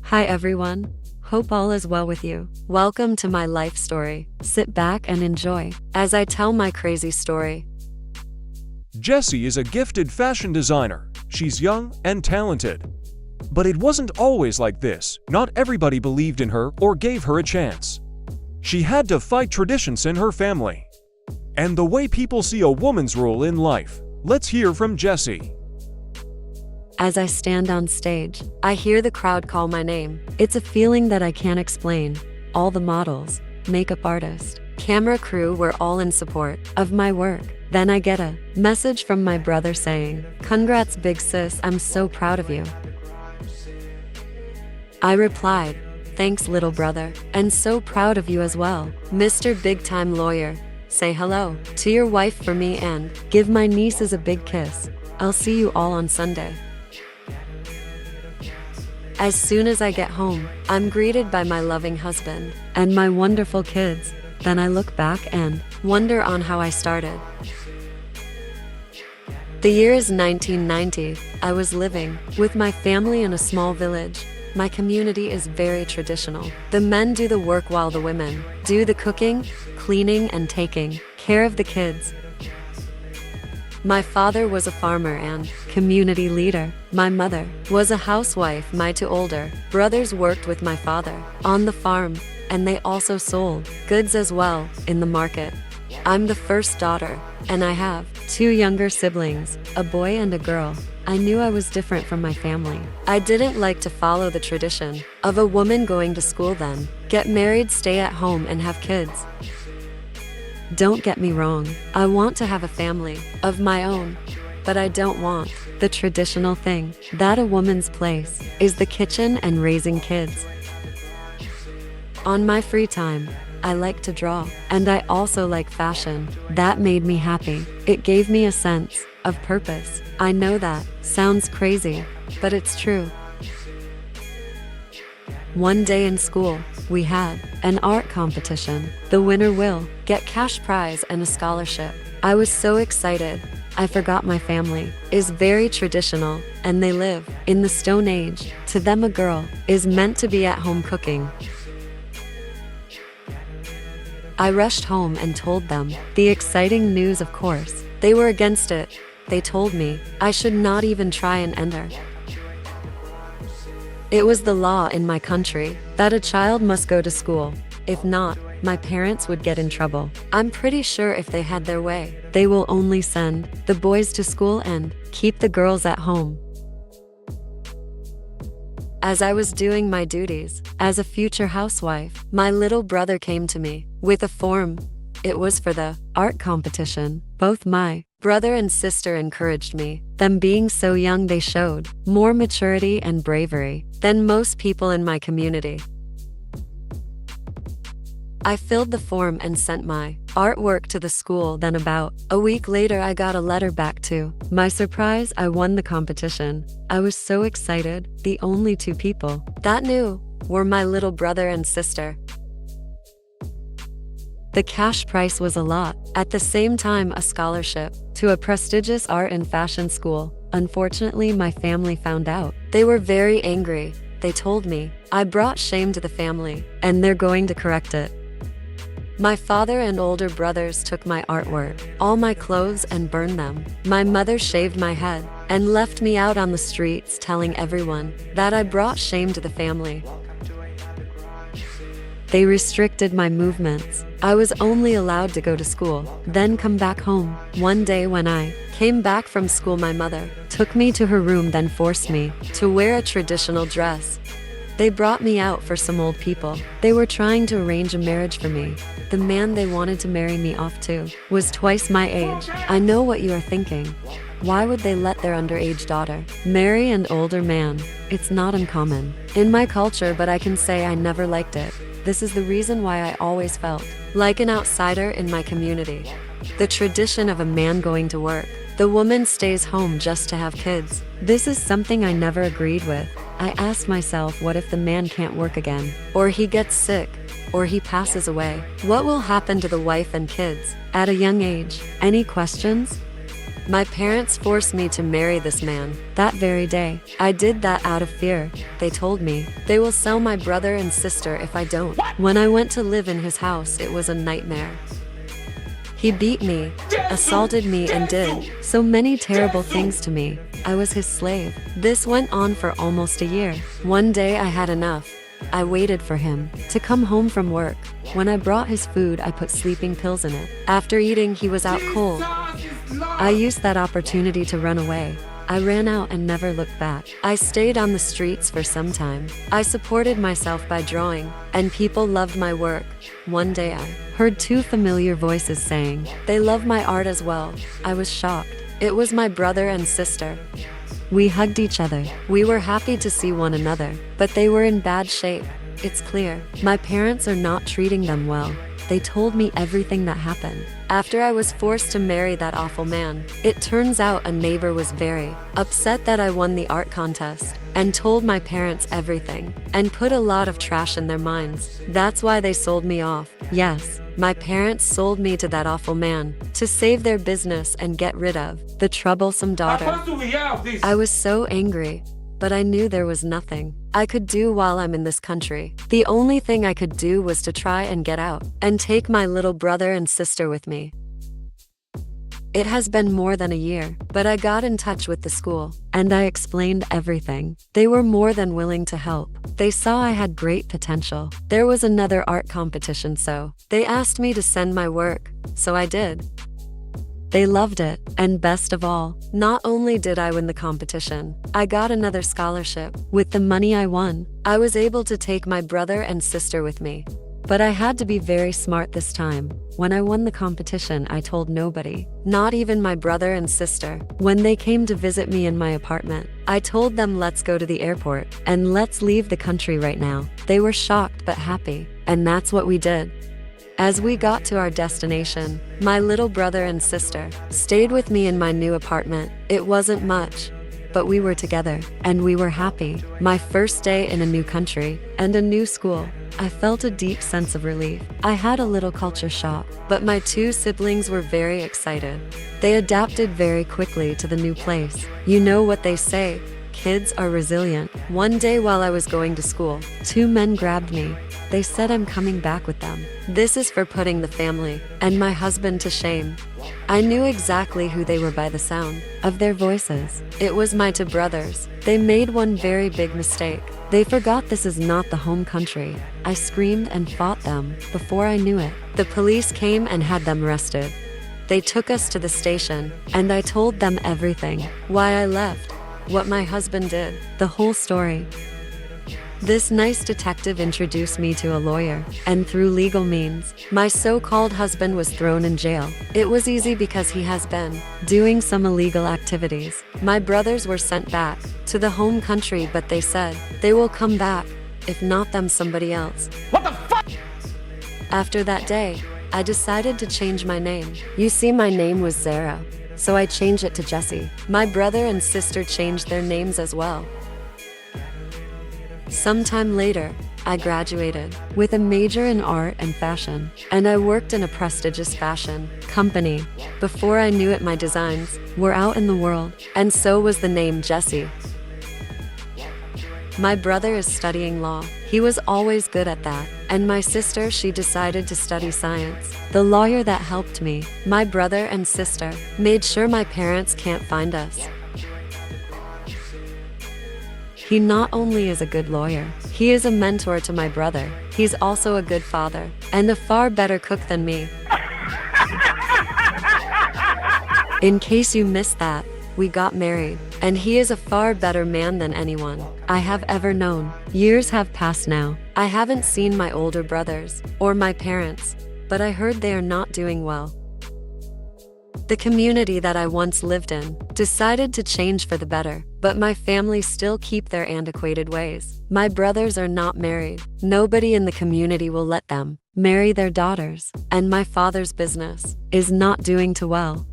Hi everyone. Hope all is well with you. Welcome to my life story. Sit back and enjoy as I tell my crazy story. Jessie is a gifted fashion designer. She's young and talented. But it wasn't always like this. Not everybody believed in her or gave her a chance. She had to fight traditions in her family and the way people see a woman's role in life. Let's hear from Jessie. As I stand on stage, I hear the crowd call my name. It's a feeling that I can't explain. All the models, makeup artist, camera crew were all in support of my work. Then I get a message from my brother saying, "Congrats, big sis, I'm so proud of you." I replied, "Thanks, little brother, and so proud of you as well. Mr. Big Time Lawyer, say hello to your wife for me and give my nieces a big kiss. I'll see you all on Sunday." As soon as I get home, I'm greeted by my loving husband and my wonderful kids. Then I look back and wonder on how I started. The year is 1990. I was living with my family in a small village. My community is very traditional. The men do the work while the women do the cooking, cleaning, and taking care of the kids. My father was a farmer and community leader. My mother was a housewife. My two older brothers worked with my father on the farm, and they also sold goods as well in the market. I'm the first daughter, and I have two younger siblings, a boy and a girl. I knew I was different from my family. I didn't like to follow the tradition of a woman going to school then, get married, stay at home, and have kids. Don't get me wrong, I want to have a family of my own, but I don't want the traditional thing that a woman's place is the kitchen and raising kids. On my free time, I like to draw, and I also like fashion. That made me happy. It gave me a sense of purpose. I know that sounds crazy, but it's true. One day in school, we had an art competition. The winner will get cash prize and a scholarship. I was so excited. I forgot my family is very traditional and they live in the Stone Age. To them, a girl is meant to be at home cooking. I rushed home and told them the exciting news. Of course, they were against it. They told me I should not even try and enter. It was the law in my country that a child must go to school. If not, my parents would get in trouble. I'm pretty sure if they had their way, they will only send the boys to school and keep the girls at home. As I was doing my duties as a future housewife, my little brother came to me with a form. It was for the art competition. Both my brother and sister encouraged me. Them being so young, they showed more maturity and bravery than most people in my community. I filled the form and sent my artwork to the school. Then about a week later, I got a letter back. To my surprise, I won the competition. I was so excited. The only two people that knew were my little brother and sister. The cash prize was a lot. At the same time, a scholarship to a prestigious art and fashion school. Unfortunately, my family found out. They were very angry. They told me I brought shame to the family, and they're going to correct it. My father and older brothers took my artwork, all my clothes, and burned them. My mother shaved my head and left me out on the streets telling everyone that I brought shame to the family. They restricted my movements. I was only allowed to go to school, then come back home. One day when I came back from school, my mother took me to her room, then forced me to wear a traditional dress. They brought me out for some old people. They were trying to arrange a marriage for me. The man they wanted to marry me off to was twice my age. I know what you are thinking. Why would they let their underage daughter marry an older man? It's not uncommon in my culture, but I can say I never liked it. This is the reason why I always felt like an outsider in my community. The tradition of a man going to work, the woman stays home just to have kids. This is something I never agreed with. I asked myself, what if the man can't work again? Or he gets sick? Or he passes away? What will happen to the wife and kids at a young age? Any questions? My parents forced me to marry this man that very day. I did that out of fear. They told me they will sell my brother and sister if I don't. When I went to live in his house, it was a nightmare. He beat me, assaulted me, and did so many terrible things to me. I was his slave. This went on for almost a year. One day I had enough. I waited for him to come home from work. When I brought his food, I put sleeping pills in it. After eating, he was out cold. I used that opportunity to run away. I ran out and never looked back. I stayed on the streets for some time. I supported myself by drawing, and people loved my work. One day I heard two familiar voices saying they love my art as well. I was shocked. It was my brother and sister. We hugged each other. We were happy to see one another, but they were in bad shape. It's clear my parents are not treating them well. They told me everything that happened. After I was forced to marry that awful man, it turns out a neighbor was very upset that I won the art contest and told my parents everything and put a lot of trash in their minds. That's why they sold me off. Yes, my parents sold me to that awful man to save their business and get rid of the troublesome daughter. I was so angry, but I knew there was nothing I could do while I'm in this country. The only thing I could do was to try and get out and take my little brother and sister with me. It has been more than a year, but I got in touch with the school and I explained everything. They were more than willing to help. They saw I had great potential. There was another art competition, so they asked me to send my work, so I did. They loved it, and best of all, not only did I win the competition, I got another scholarship. With the money I won, I was able to take my brother and sister with me. But I had to be very smart this time. When I won the competition, I told nobody, not even my brother and sister. When they came to visit me in my apartment, I told them, let's go to the airport and let's leave the country right now. They were shocked but happy, and that's what we did. As we got to our destination, my little brother and sister stayed with me in my new apartment. It wasn't much, but we were together, and we were happy. My first day in a new country and a new school, I felt a deep sense of relief. I had a little culture shock, but my two siblings were very excited. They adapted very quickly to the new place. You know what they say, kids are resilient. One day while I was going to school, two men grabbed me. They said I'm coming back with them. This is for putting the family and my husband to shame. I knew exactly who they were by the sound of their voices. It was my two brothers. They made one very big mistake. They forgot this is not the home country. I screamed and fought them. Before I knew it, the police came and had them arrested. They took us to the station, and I told them everything. Why I left, what my husband did, the whole story. This nice detective introduced me to a lawyer, and through legal means, my so-called husband was thrown in jail. It was easy because he has been doing some illegal activities. My brothers were sent back to the home country, but they said they will come back, if not them, somebody else. What the fuck? After that day, I decided to change my name. You see, my name was Zara, so I changed it to Jessie. My brother and sister changed their names as well. Sometime later, I graduated with a major in art and fashion, and I worked in a prestigious fashion company. Before I knew it, my designs were out in the world, and so was the name Jessie. My brother is studying law. He was always good at that. And my sister, she decided to study science. The lawyer that helped me, my brother and sister, made sure my parents can't find us. He not only is a good lawyer, he is a mentor to my brother. He's also a good father, and a far better cook than me. In case you missed that, we got married, and he is a far better man than anyone I have ever known. Years have passed now. I haven't seen my older brothers or my parents, but I heard they are not doing well. The community that I once lived in decided to change for the better, but my family still keep their antiquated ways. My brothers are not married. Nobody in the community will let them marry their daughters, and my father's business is not doing too well.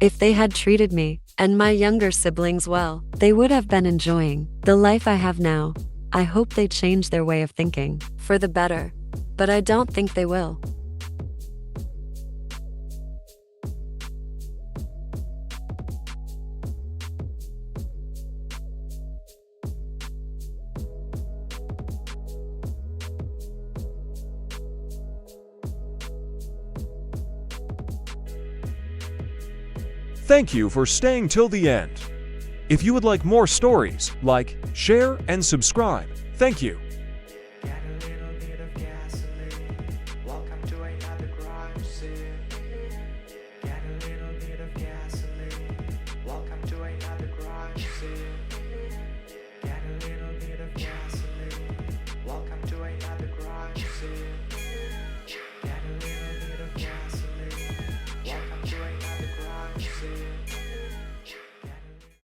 If they had treated me and my younger siblings well, they would have been enjoying the life I have now. I hope they change their way of thinking for the better, but I don't think they will. Thank you for staying till the end. If you would like more stories, like, share, and subscribe. Thank you.